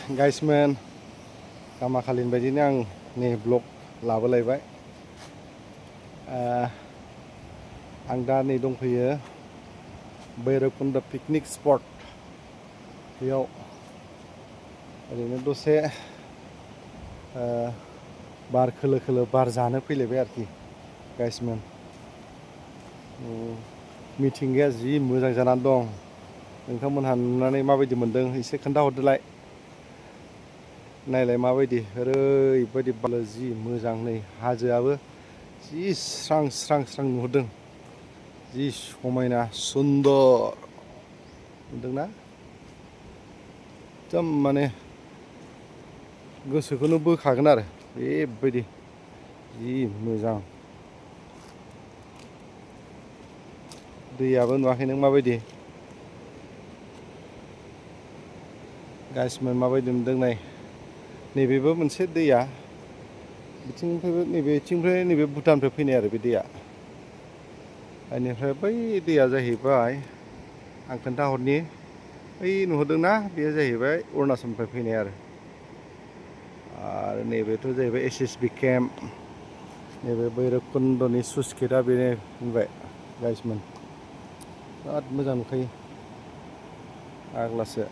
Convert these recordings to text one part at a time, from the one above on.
गाइसमोन गामाखालिनि बायदिनो आं नै ब्लग लाबोलायबाय। आं दा नै दंफैयो भैरबकुंड पिकनिक स्पट। बेयाव ओरैनो दसे बार खोलो खोलो बार जानो फैलायबाय आरोखि गाइसमोन। मिथिंगाया जि मोजां जानानै दं। नोंथांमोनहा नुनानै माबायदि मोनदों एसे खोन्थाहरदोलाय। नायलाय माबायदि ओरैबायदि बालो जि मोजां नै हाजोआबो जि स्रां स्रां स्रां नुहुरदों। जि समायना सुन्दर नुदोंना? एकदम माने गोसोखौनो बोखागोन आरो बेबायदि जि मोजां। दैयाबो नुवाखै नों माबायदि गाइसमोन माबायदि नुदों नाय। नैबेबो मोनसे दैया बिथिंनिफ्रायबो नैबेथिंनिफ्राय नैबे भुटाननिफ्राय फैनाय आरो बे दैया। बेनिफ्राय बै दैया जाहैबाय आं खोन्थाहरनि बै नुहुरदोंना बेयो जाहैबाय अरुणाचलनिफ्राय फैनाय आरो नैबेथ' जाहैबाय एस.एस.बि. केम्प। नैबे भैरबकुन्दनि स्लुइस गेटआ बेनो होनबाय गाइसमोन। बिराद मोजां नुखायो फाग्लासो।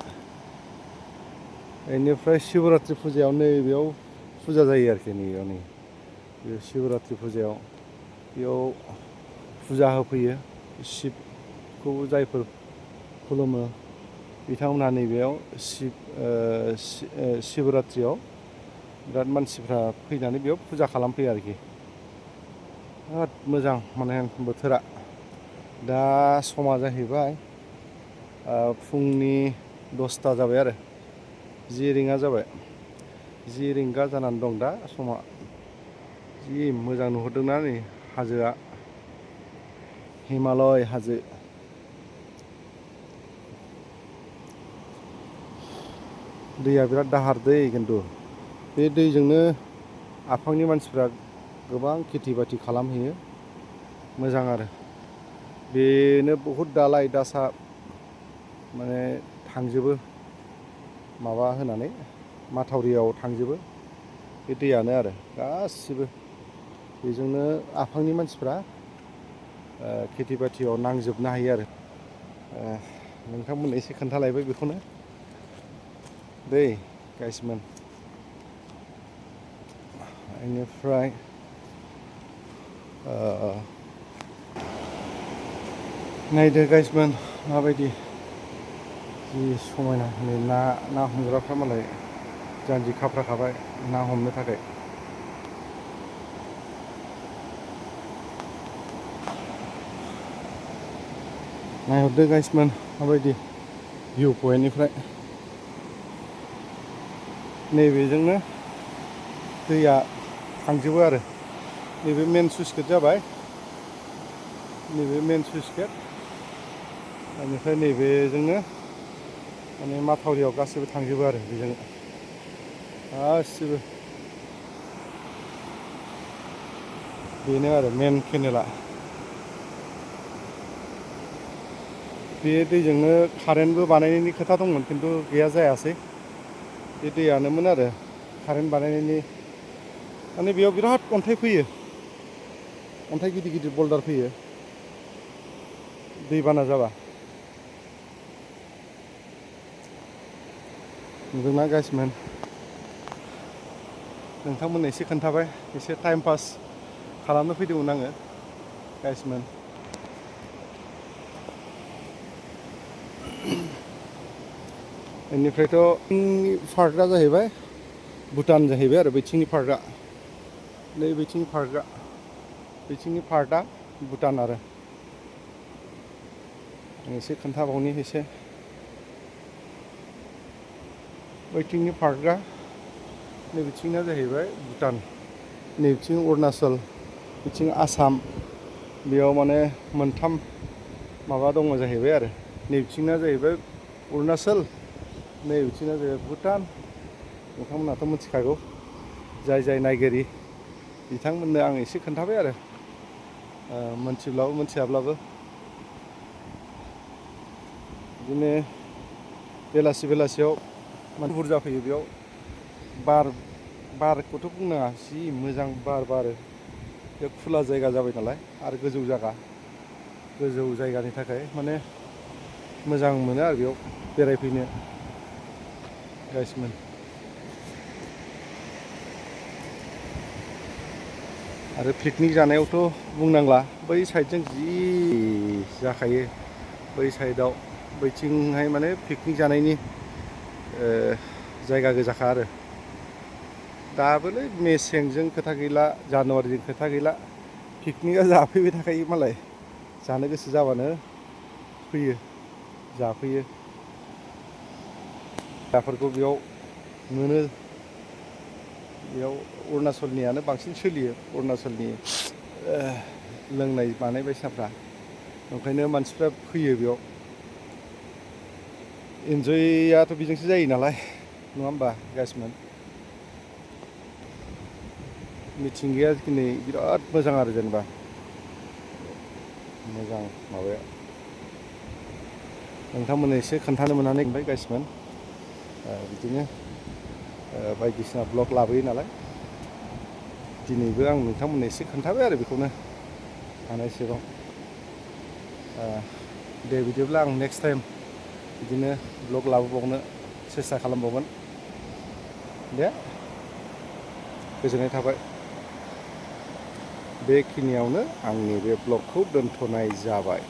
बेनिफ्राय शिबरात्रि फुजायाव नैबेयाव फुजा जायो आरोखि नैबेयाव नै बे शिबरात्रि फुजायाव बेयाव फुजा होफैयो शिबखौ जायफोर खुलुमो बिथांमोनहा नैबेयाव शिबरात्रियाव बिराद मानसिफ्रा फैनानै बेयाव फुजा खालामफैयो आरोखि। बिराद मोजां माने बोथोरा। दा समा जाहैबाय फुंनि 10ता जाबाय आरो 10 रिंगा जाबाय। 10 रिंगा जानानै दं दा समा। जि मोजां नुहुरदोंना नै हाजोआ हिमालय हाजो। दैया बिराद दाहार दै खिन्थु बे दैजोंनो आफांनि मानसिफ्रा गोबां खेथि बाथि खालामहैयो। मोजां आरो बेनो बहुद दालाय दासा माने थांजोबो माबा होनानै माथावरियाव थांजोबो बे दैयानो आरो गासिबो बेजोंनो आफांनि मानसिफ्रा खेथि बाथियाव नांजोबनो हायो आरो। नोंथांमोननो एसे खोन्थालायबाय बेखौनो दै गाइसमोन। बेनिफ्राय नायदो गाइसमोन माबायदि जि समायना नै ना हमग्राफ्रा मालाय जानजि खाफ्राखाबाय ना हमनो थाखाय। नायहरदो गाइसमोन माबायदि भिउ पइन्टनिफ्राय नैबेजोंनो दैया थांजोबो आरो नैबे मेन स्लुइस गेट जाबाय। नैबे मेन स्लुइस गेट बेनिफ्राय नैबेजोंनो माने माथावरियाव गासिबो थांजोबो आरो बेजों गासिबो बेनो आरो मेन केनेला। बे दैजोंनो कारेन्टबो बानायनायनि खोथा दंमोन खिन्थु गैया जायासै। बे दैयानोमोन आरो कारेन्ट बानायनायनि माने बेयाव बिराद अन्थाइ फैयो। अन्थाइ गिदिर गिदिर बल्डार फैयो दैबाना जाबा। नुदोंना गाइसमोन? नोंथांमोननो एसे खोन्थाबाय एसे टाइम पास खालामनो फैदोंमोन आङो गाइसमोन। बेनिफ्रायथ' पार्कआ जाहैबाय भुटान जाहैबाय आरो बैथिंनि पार्कआ नै बैथिंनि पार्कआ भुटान आरो आं एसे खोन्थाबावनि एसे बैथिंनि पार्कआ नैबिथिंना जाहैबाय भुटान नैबिथिं अरुणाचल बिथिं आसाम बेयाव माने मोनथाम माबा दङ जाहैबाय आरो नैबिथिंना जाहैबाय अरुणाचल नैबिथिंना जाहैबाय भुटान। नोंथांमोनाथ' मिथिखागौ जाय नायगिरि बिथांमोननो आं एसे खोन्थाबाय आरो मोनथिब्लाबो मोनथियाब्लाबो बिदिनो बेलासियाव माने बुरजा फैयो बेयाव बारखौथ' बुंनाङा जि मोजां बार बारो बे खुला जायगा जाबाय नालाय आरो गोजौ जायगानि थाखाय माने मोजां मोनो आरो बेयाव बेरायफैनो गाइसमोन। आरो पिकनिक जानायावथ' बुंनांला बै साइडजों जि जाखायो बै साइडआव बैथिंहाय माने पिकनिक जानायनि जायगा गोजाखा आरो दाबोलै मेसेंजों खोथा गैला जानुवारिजों खोथा गैला पिकनिकआ जाफैबाय थाखायो मालाय जानो गोसो जाबानो फैयो जाफैयो जाफोरखौ बेयाव मोनो। बेयाव अरुणाचलनियानो बांसिन सोलियो अरुणाचलनि लोंनाय मानाय बायदिसिनाफ्रा ओंखायनो मानसिफ्रा फैयो बेयाव इन्जयआथ' बेजोंसो जायो नालाय नङा होमबा गाइसमोन। मिथिंगाया दिनै बिराद मोजां आरो जेनेबा मोजां माबाया नोंथांमोननो एसे खोन्थानो मोननानै मोनबाय गाइसमोन। बिदिनो बायदिसिना ब्लग लाबोयो नालाय दिनैबो आं नोंथांमोननो एसे खोन्थाबाय आरो बेखौनो हानायसेबां। दे बिदिब्ला आं नेक्स्ट टाइम बिदिनो ब्लग लाबोबावनो सेस्था खालामबावगोन दे गोजोननाय थाबाय। बेखिनियावनो आंनि बे ब्लगखौ दोनथ'नाय जाबाय।